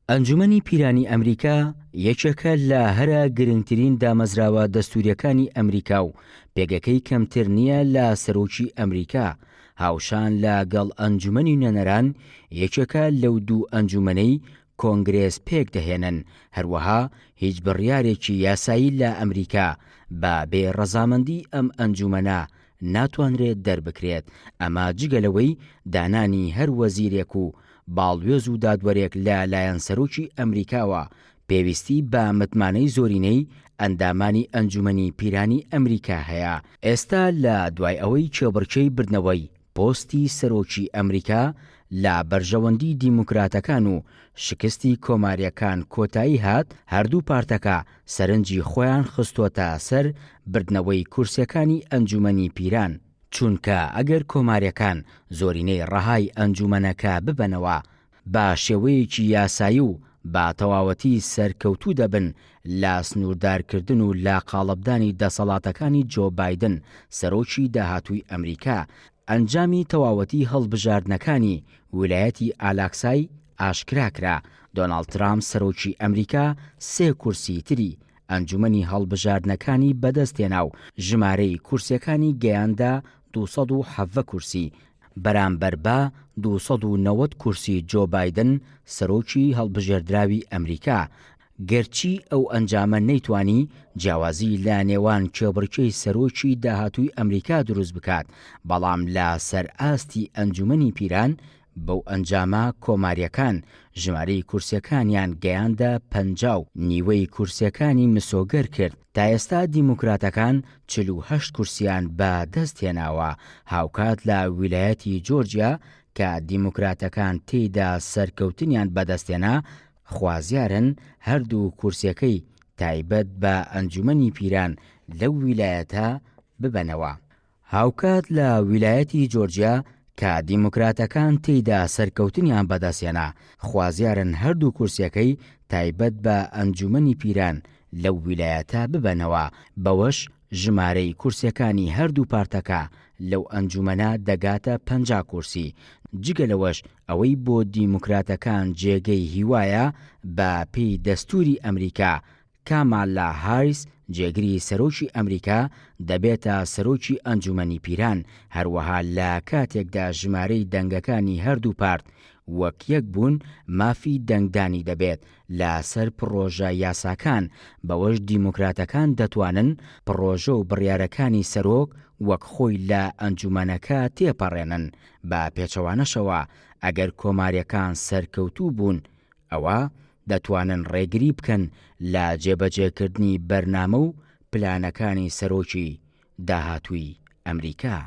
ئەنجومەنی پیرانی ئەمریکا یەکێکە لە هەرە گرنگترین دامەزراوە دەستووریەکانی ئەمریکا و پێگەکەی کەمتر نییە لە سەرۆکی ئەمریکا. هاوشان لەگەڵ ئەنجومەنی نوێنەران یەکێکە لەو دوو ئەنجومەنەی کۆنگرێس پێک دەهێنن. هەروەها هیچ بڕیارێکی یاسایی لە ئەمریکا بە بێ ڕەزامەندی ئەم ئەنجومەنە ناتوانرێت دەربکرێت. ئەمە جگەلەوەی دانانی هەر وەزیرێک و باڵوێز و دادوەرێک لە لایەن سەرۆکی ئەمریکاوە پێویستی بە متمانەی زۆرینەی ئەندامانی ئەنجومەنی پیرانی ئەمریکا هەیە. ئێستا لە دوای ئەوەی کێبڕکێی بردنەوەی پۆستی سەرۆکی ئەمریکا لە بەرژەوەندی دیموکراتەکان و شکستی کۆماریەکان کۆتایی هات، هەردوو پارتەکە سەرنجی خۆیان خستۆتە سەر بردنەوەی کورسیەکانی ئەنجومەنی پیران. چونکە ئەگەر کۆماریەکان زۆرینەی ڕەهای ئەنجومەنەکە ببەنەوە بە شێوەیەکی یاسایی و با تەواوەتی سەرکەوتوو دەبن لە سنووردارکردن و لە قاڵبدانی دەسەڵاتەکانی جۆ بایدن سەرۆکی داهاتووی ئەمریکا. ئەنجامی تەواوەتی هەڵبژاردنەکانی ویلایەتی ئالاکسای ئاشکراکرا. دۆناڵد ترامپ سەرۆکی ئەمریکا 3 کورسی تری ئەنجومەنی هەڵبژاردنەکانی بەدەستێنا و ژمارەی کورسیەکانی گەیاندا 270 کورسی بەرامبەر بە 290 کورسی جۆ بایدن سەرۆکی هەڵبژێردراوی ئەمریکا. گەرچی ئەو ئەنجامە نەیتوانی جیاوازی لە نێوان کێبڕکێی سەرۆکی داهاتووی ئەمریکا دروست بکات، بەڵام لە سەر ئاستی ئەنجومەنی پیران بەو ئەنجامە کۆماریەکان ژمارەی کورسیەکانیان گەیاندا 50 و نیوەی کورسیەکانی مسۆگەر کرد. تا ئێستا دیموکراتەکان 48 کورسیان بە دەستهێناوە، هاوکات لە ویلایەتی جۆرجیا کە دیموکراتەکان تێیدا سەرکەوتنیان بەدەستێنا خوازیارن هەردوو کورسیەکەی تایبەت بە ئەنجومەنی پیران لەو ویلایەتە ببەنەوە. هاوکات لە ویلایەتی جۆرجیا کە دیموکراتەکان تێیدا سەرکەوتنیان بەدەستێنا خوازیارن هەردوو کورسیەکەی تایبەت بە ئەنجومەنی پیران لەو ویلایەتە ببەنەوە. بەوەش ژمارەی کورسیەکانی هەردوو پارتەکە لەو ئەنجومەنە دەگاتە 50 کورسی. جگەلەوەش ئەوەی بۆ دیموکراتەکان جێگەی هیوایە بە پێی دەستووری ئەمریکا کامالا هاریس جێگری سەرۆکی ئەمریکا دەبێتە سەرۆکی ئەنجومەنی پیران. هەروەها لە کاتێکدا ژمارەی دەنگەکانی هەردوو پارت وەک یەک بوون مافی دەنگدانی دەبێت لە سەر پڕۆژە یاساکان. بەوەش دیموکراتەکان دەتوانن پڕۆژە و بڕیارەکانی سەرۆک وەک خۆی لە ئەنجومەنەکە تێپەڕێنن. بە پێچەوانەشەوە ئەگەر کۆماریەکان سەرکەوتوو بوون ئەوە دەتوانن ڕێگری بکەن لە جێبەجێکردنی بەرنامە و پلانەکانی سەرۆکی داهاتووی ئەمریکا.